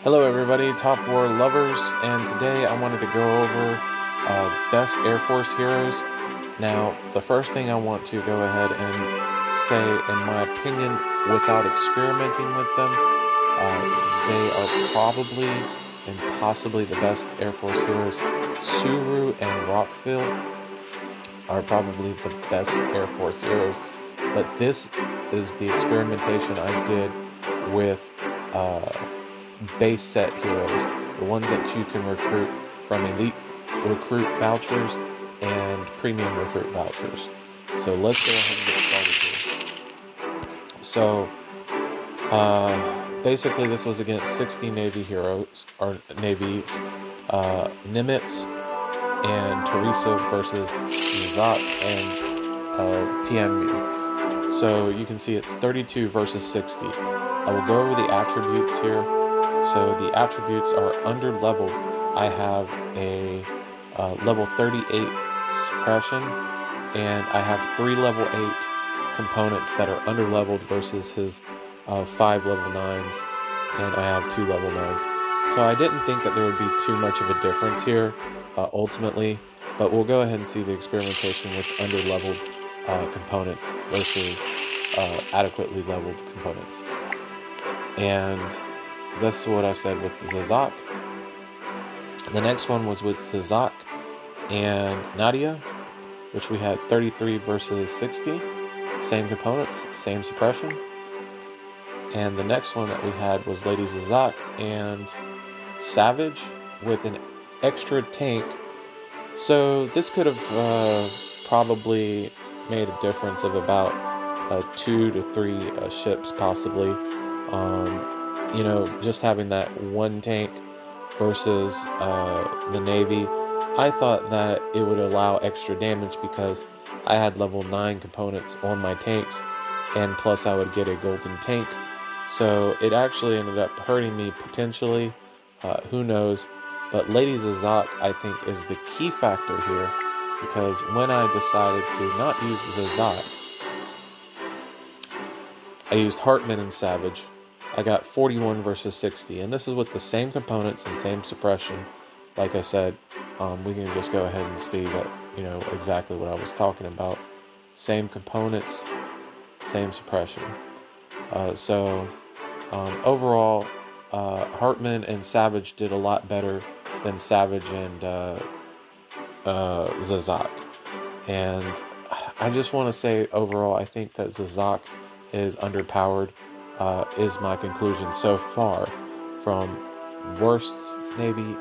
Hello everybody, Top War lovers, and today I wanted to go over best Air Force heroes. Now, the first thing I want to go ahead and say, in my opinion, without experimenting with them, they are probably and possibly the best Air Force heroes. Tsuru and Rockfield are probably the best Air Force heroes, but this is the experimentation I did with base set heroes, the ones that you can recruit from elite recruit vouchers and premium recruit vouchers. So let's go ahead and get started here. So basically this was against 60 Navy heroes, or Navies, Nimitz and Teresa versus Nizak and TMU. So you can see it's 32 versus 60. I will go over the attributes here. So the attributes are under leveled. I have a level 38 suppression, and I have 3 level 8 components that are under leveled versus his 5 level 9s, and I have 2 level 9s. So I didn't think that there would be too much of a difference here ultimately, but we'll go ahead and see the experimentation with under leveled components versus adequately leveled components. And this is what I said with Zazak. The next one was with Zazak and Nadia, which we had 33 versus 60. Same components, same suppression. And the next one that we had was Lady Zazak and Savage with an extra tank. So this could have probably made a difference of about 2 to 3 ships possibly. You know, just having that one tank versus the Navy, I thought that it would allow extra damage because I had level 9 components on my tanks, and plus I would get a golden tank. So it actually ended up hurting me potentially, who knows. But Lady Zazak, I think, is the key factor here, because when I decided to not use Zazak, I used Hartman and Savage. I got 41 versus 60, and this is with the same components and same suppression. Like I said, we can just go ahead and see that, you know, exactly what I was talking about. Same components, same suppression. Overall, Hartman and Savage did a lot better than Savage and Zazak. And I just want to say, overall, I think that Zazak is underpowered. Is my conclusion so far from worst Navy,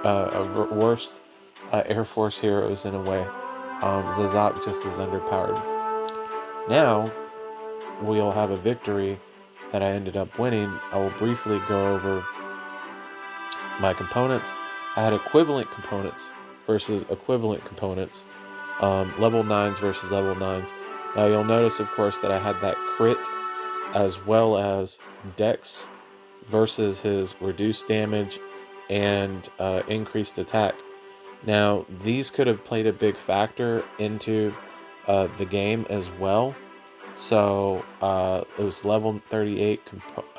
worst Air Force heroes in a way. Zazak just is underpowered. Now, we'll have a victory that I ended up winning. I will briefly go over my components. I had equivalent components versus equivalent components. Level 9s versus level 9s. Now you'll notice, of course, that I had that crit as well as Dex versus his reduced damage and increased attack. Now, these could have played a big factor into the game as well. So, it was level 38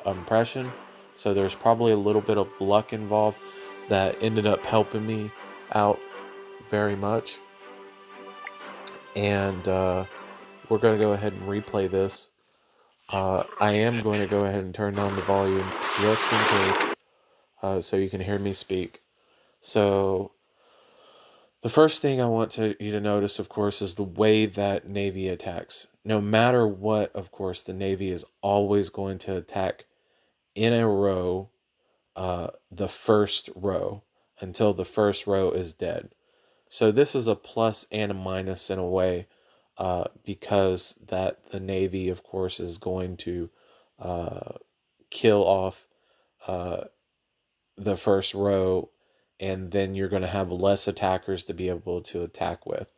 compression. So there's probably a little bit of luck involved that ended up helping me out very much. And we're going to go ahead and replay this. I am going to go ahead and turn down the volume just in case, so you can hear me speak. So, the first thing I want you to notice, of course, is the way that Navy attacks. No matter what, of course, the Navy is always going to attack in a row, the first row, until the first row is dead. So this is a plus and a minus in a way. Because that the Navy, of course, is going to kill off the first row, and then you're going to have less attackers to be able to attack with.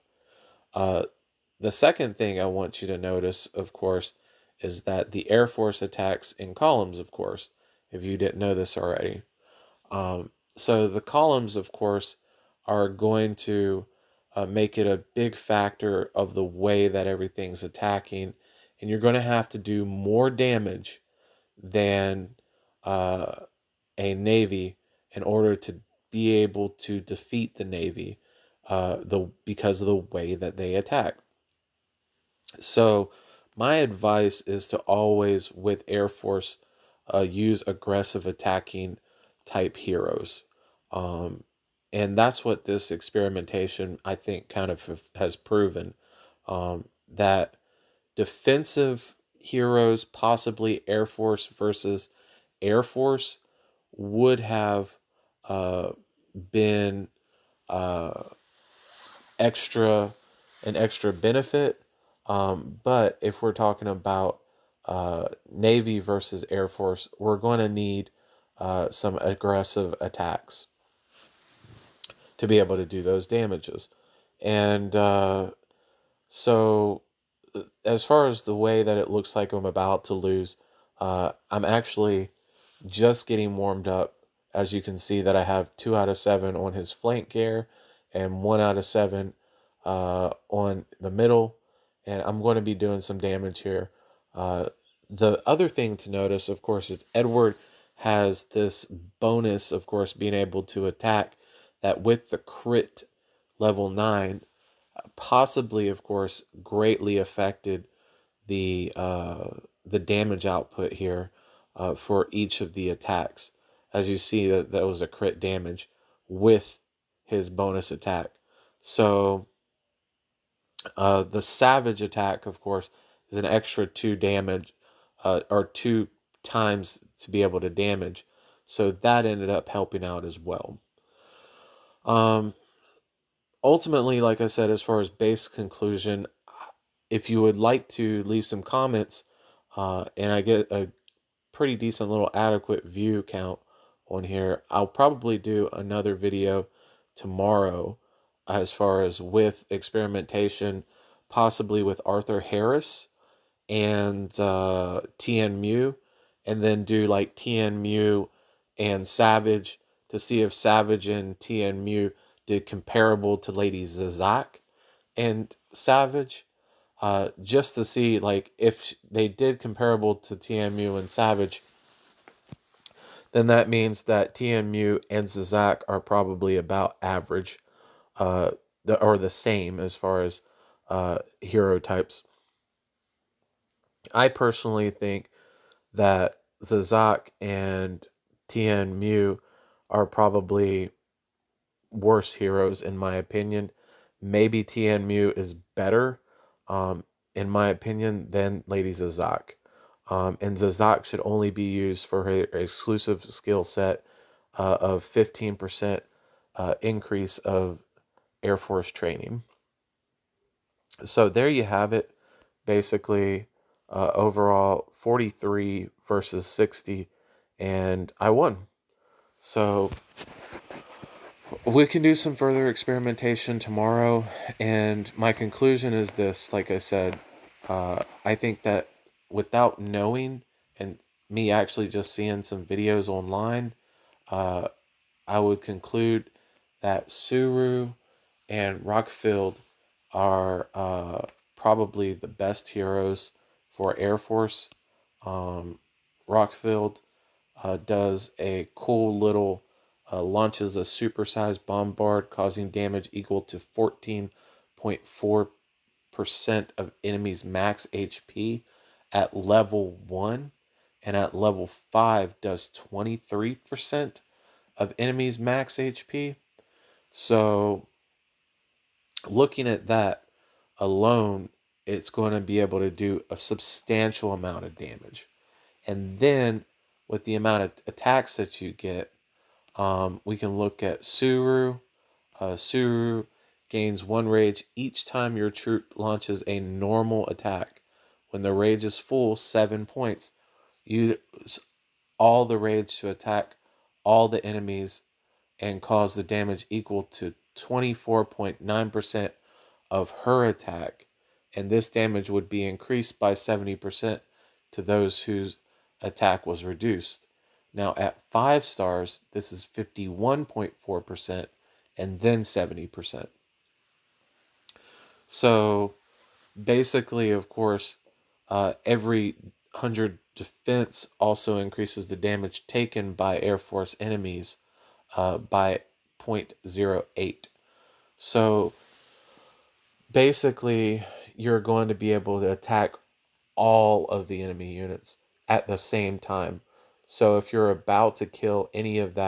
The second thing I want you to notice, of course, is that the Air Force attacks in columns, of course, if you didn't know this already. So the columns, of course, are going to make it a big factor of the way that everything's attacking, and you're going to have to do more damage than a Navy in order to be able to defeat the Navy because of the way that they attack. So my advice is to always, with Air Force, use aggressive attacking type heroes. Um, and that's what this experimentation, I think, kind of has proven, that defensive heroes, possibly Air Force versus Air Force, would have uh, been uh, extra an extra benefit. But if we're talking about Navy versus Air Force, we're going to need some aggressive attacks to be able to do those damages. And so, as far as the way that it looks like I'm about to lose, I'm actually just getting warmed up. As you can see, that I have 2 out of 7 on his flank gear and 1 out of 7 on the middle, and I'm going to be doing some damage here. The other thing to notice, of course, is Edward has this bonus, of course, being able to attack, that with the crit level 9, possibly, of course, greatly affected the damage output here for each of the attacks. As you see, that was a crit damage with his bonus attack. So the Savage attack, of course, is an extra 2 damage, or 2 times to be able to damage. So that ended up helping out as well. Ultimately, like I said, as far as base conclusion, if you would like to leave some comments, and I get a pretty decent little adequate view count on here, I'll probably do another video tomorrow as far as with experimentation, possibly with Arthur Harris and Tien Mu, and then do like Tien Mu and Savage to see if Savage and Tien Mu did comparable to Lady Zazak and Savage, just to see like if they did comparable to Tien Mu and Savage, then that means that Tien Mu and Zazak are probably about average, or the same as far as hero types. I personally think that Zazak and Tien Mu are probably worse heroes in my opinion. Maybe Tien Mu is better, in my opinion, than Lady Zazak. And Zazak should only be used for her exclusive skill set of 15% increase of Air Force training. So there you have it. Basically, overall 43 versus 60, and I won. So we can do some further experimentation tomorrow, and my conclusion is this. Like I said, I think that without knowing, and me actually just seeing some videos online, I would conclude that Tsuru and Rockfield are probably the best heroes for Air Force. Rockfield does a cool little, launches a supersized bombard causing damage equal to 14.4% of enemies' max HP at level 1, and at level 5 does 23% of enemies' max HP. So looking at that alone, it's going to be able to do a substantial amount of damage. And then with the amount of attacks that you get, we can look at Tsuru. Tsuru gains 1 rage each time your troop launches a normal attack. When the rage is full, 7 points. Use all the rage to attack all the enemies and cause the damage equal to 24.9% of her attack. And this damage would be increased by 70% to those whose attack was reduced. Now at 5 stars, this is 51.4% and then 70%. So basically, of course, every 100 defense also increases the damage taken by Air Force enemies by 0.08. So basically, you're going to be able to attack all of the enemy units at the same time. So if you're about to kill any of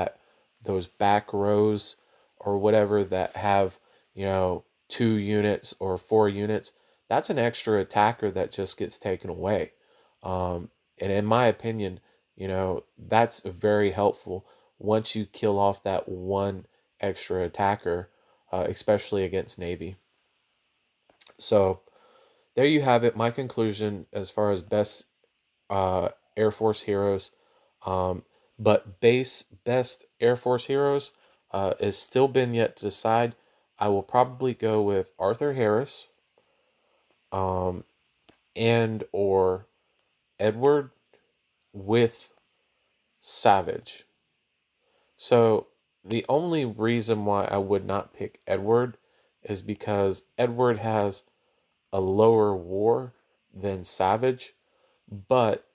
those back rows or whatever that have, 2 units or 4 units, that's an extra attacker that just gets taken away. And in my opinion, that's very helpful once you kill off that one extra attacker, especially against Navy. So there you have it. My conclusion as far as best Air Force heroes. But best Air Force heroes is still been yet to decide. I will probably go with Arthur Harris, and or Edward with Savage. So the only reason why I would not pick Edward is because Edward has a lower war than Savage, but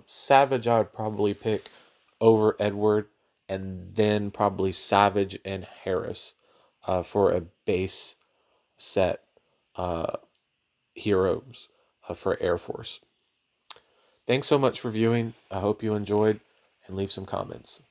Savage I would probably pick over Edward, and then probably Savage and Harris for a base set heroes for Air Force. Thanks so much for viewing. I hope you enjoyed, and leave some comments.